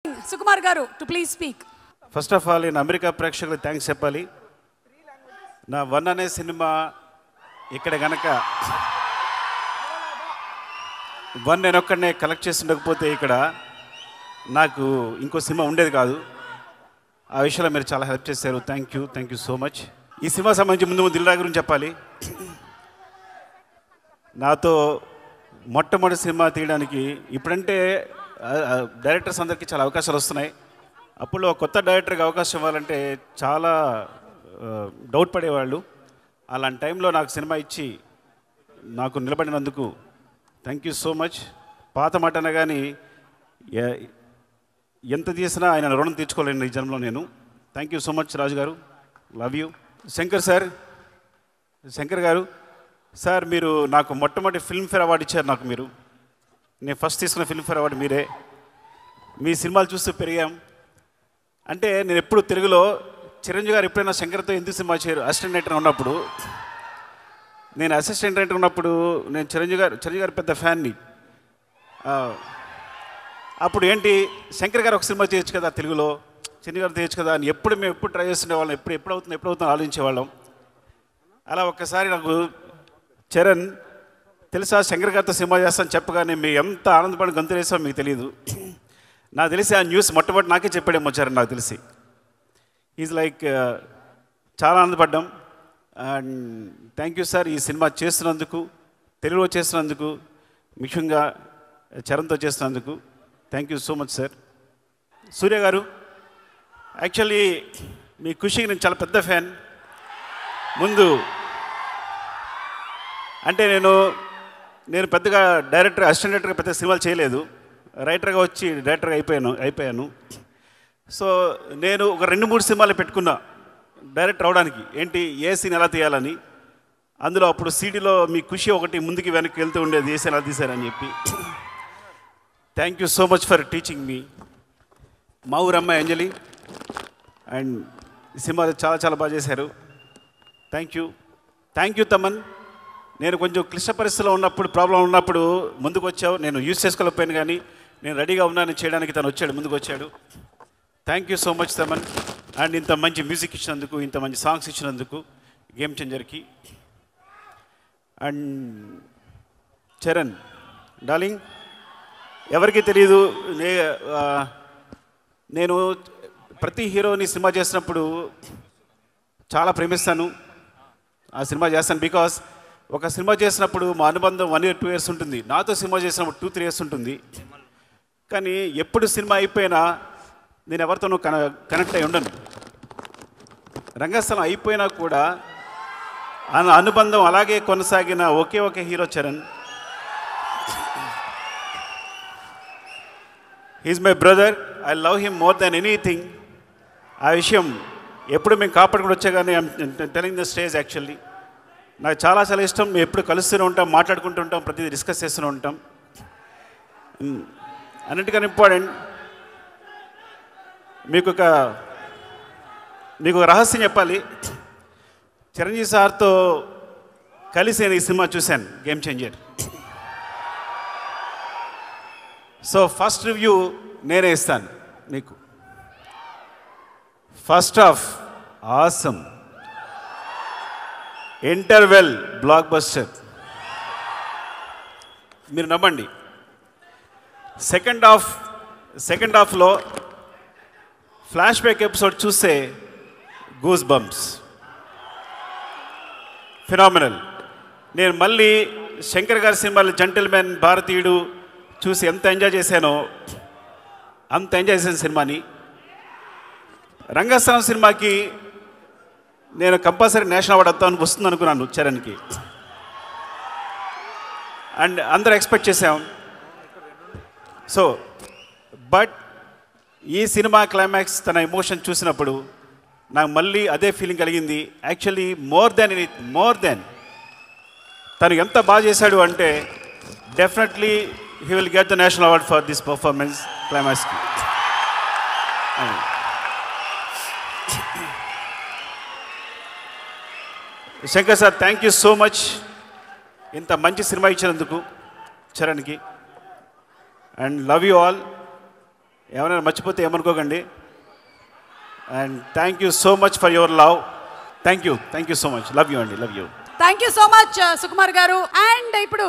Sukumar garu to please speak. First of all నేను America ప్రేక్షకులకు thanks చెప్పాలి. నా వన్ అనే సినిమా ఇక్కడ కనుక వన్ నేను ఒక్కడనే కలెక్ట్ చేసి ఉండకపోతే ఇక్కడ నాకు ఇంకో సినిమా ఉండేది కాదు. ఆ విషయంలో మీరు చాలా హెల్ప్ చేశారు. Thank you so much. ఈ సినిమా సంబంధించి ముందు దిల్ రాజు గురించి చెప్పాలి. నాతో మొట్టమొదటి సినిమా తీయడానికి ఇప్పుడంటే డైరెక్టర్స్ అందరికీ చాలా అవకాశాలు వస్తున్నాయి. అప్పుడు కొత్త డైరెక్టర్కి అవకాశం ఇవ్వాలంటే చాలా డౌట్ పడేవాళ్ళు. అలాంటి టైంలో నాకు సినిమా ఇచ్చి నాకు నిలబడినందుకు థ్యాంక్ యూ సో మచ్. పాత మాట అనగాని ఎంత చేసినా ఆయన రుణం తీర్చుకోలేను ఈ జన్మలో నేను. థ్యాంక్ యూ సో మచ్ రాజు గారు, లవ్ యూ. శంకర్ గారు సార్, మీరు నాకు మొట్టమొదటి ఫిల్మ్ఫేర్ అవార్డు ఇచ్చారు. నాకు మీరు, నేను ఫస్ట్ తీసుకున్న ఫిల్మ్ఫేర్ అవార్డు మీరే. మీ సినిమాలు చూస్తూ పెరిగాం. అంటే నేను ఎప్పుడు తెలుగులో చిరంజీవి గారు ఎప్పుడైనా శంకర్తో ఎందుకు సినిమా చేయరు అసిస్టెంట్ డైరెక్టర్ ఉన్నప్పుడు, నేను అసిస్టెంట్ డైరెక్టర్ ఉన్నప్పుడు నేను చిరంజీవి గారు పెద్ద ఫ్యాన్ని. అప్పుడు ఏంటి శంకర్ గారు ఒక సినిమా చేయొచ్చు కదా తెలుగులో, చిరంజీవి గారు చేయొచ్చు కదా అని మేము ఎప్పుడు ట్రై చేస్తుండేవాళ్ళం. ఎప్పుడు అవుతుందో ఆలోచించేవాళ్ళం. అలా ఒక్కసారి నాకు చరణ్ తెలుసా శంకర్ గారితో సినిమా చేస్తాను చెప్పగానే మేము ఎంత ఆనందపడి గంతులేసామో మీకు తెలియదు. నాకు తెలిసి ఆ న్యూస్ మొట్టమొదటి నాకే చెప్పాడేమో చరణ్, నాకు తెలిసి. ఈజ్ లైక్ చాలా ఆనందపడ్డాం. అండ్ థ్యాంక్ యూ సార్, ఈ సినిమా చేస్తున్నందుకు, తెలుగులో చేస్తున్నందుకు, ముఖ్యంగా చరణ్తో చేస్తున్నందుకు thank you so much sir. Surya గారు, యాక్చువల్లీ మీ ఖుషికి నేను చాలా పెద్ద ఫ్యాన్. ముందు అంటే నేను పెద్దగా అసిస్టెంట్ డైరెక్టర్గా పెద్ద సినిమాలు చేయలేదు. రైటర్గా వచ్చి డైరెక్టర్గా అయిపోయాను. సో నేను ఒక 2-3 సినిమాలు పెట్టుకున్నా డైరెక్టర్ అవడానికి. ఏంటి, ఏ సీన్ ఎలా తీయాలని. అందులో అప్పుడు సీడీలో మీ ఖుషి ఒకటి ముందుకి వెనక్కి వెళ్తూ ఉండేది, ఏ సీన్ ఎలా తీశారని చెప్పి. Thank you so much for teaching మీ. మా ఊరమ్మ అంజలి అండ్ ఈ సినిమాలు చాలా బాగా చేశారు. Thank you Thaman. నేను కొంచెం క్లిష్ట పరిస్థితిలో ఉన్నప్పుడు, ప్రాబ్లం ఉన్నప్పుడు ముందుకు వచ్చావు. నేను యూజ్ చేసుకోలేకపోయాను, కానీ నేను రెడీగా ఉన్నాను చేయడానికి. తను వచ్చాడు, ముందుకు వచ్చాడు. Thank you so much Thaman. And ఇంత మంచి మ్యూజిక్ ఇచ్చినందుకు, ఇంత మంచి సాంగ్స్ ఇచ్చినందుకు గేమ్ చేంజర్కి. అండ్ చరణ్ డార్లింగ్, ఎవరికి తెలియదు, నేను ప్రతి హీరోని సినిమా చేసినప్పుడు చాలా ప్రేమిస్తాను. ఆ సినిమా చేస్తాను బికాస్ ఒక సినిమా చేసినప్పుడు మా అనుబంధం 1 year 2 years ఉంటుంది. నాతో సినిమా చేసినప్పుడు 2-3 years ఉంటుంది. కానీ ఎప్పుడు సినిమా అయిపోయినా నేను ఎవరితోనూ కనెక్ట్ అయి ఉండను. రంగస్థలం అయిపోయినా కూడా అనుబంధం అలాగే కొనసాగిన ఒకే hero Charan. He's my brother. I love him more than anything. ఆ విషయం ఎప్పుడు మేము కాపాడుకుని వచ్చాగానే టెలింగ్ ద స్టేజ్. యాక్చువల్లీ నాకు చాలా ఇష్టం. మేము ఎప్పుడు కలుస్తూనే ఉంటాం, మాట్లాడుకుంటూ ఉంటాం, ప్రతిదీ డిస్కస్ చేస్తూనే ఉంటాం. అన్నిటికన్నా ఇంపార్టెంట్, మీకు ఒక రహస్యం చెప్పాలి. చిరంజీవి సార్తో కలిసి నేను ఈ సినిమా చూశాను, game changer. So first review నేనే ఇస్తాను మీకు. First half awesome, interval black-buster, మీరు నమ్మండి. సెకండ్ హాఫ్లో ఫ్లాష్ బ్యాక్ ఎపిసోడ్ చూస్తే గూస్ బంప్స్, ఫినామినల్. నేను మళ్ళీ శంకర్ గారి సినిమాలు జెంటిల్మెన్, భారతీయుడు చూసి ఎంత ఎంజాయ్ చేశానో అంత ఎంజాయ్ చేసిన సినిమాని. రంగస్థలం సినిమాకి నేను కంపల్సరీ నేషనల్ అవార్డు వస్తుంది అనుకున్నాను చరణ్కి. అండ్ అందరూ ఎక్స్పెక్ట్ చేసాం. సో బట్ ఈ సినిమా క్లైమాక్స్, తన ఎమోషన్ చూసినప్పుడు నాకు మళ్ళీ అదే ఫీలింగ్ కలిగింది. యాక్చువల్లీ మోర్ దెన్ తను ఎంత బాగా చేశాడు అంటే definitely he will get the national award for this performance క్లైమాక్స్కి. Shankar sir, thank you so much ఇంత మంచి సినిమా ఇచ్చినందుకు చరణ్కి. And love you all. ఎవరైనా మర్చిపోతే ఏమనుకోకండి. And thank you so much for your love. Thank you so much. Love you అండి, love you. Thank you so much Sukumar గారు. అండ్ ఇప్పుడు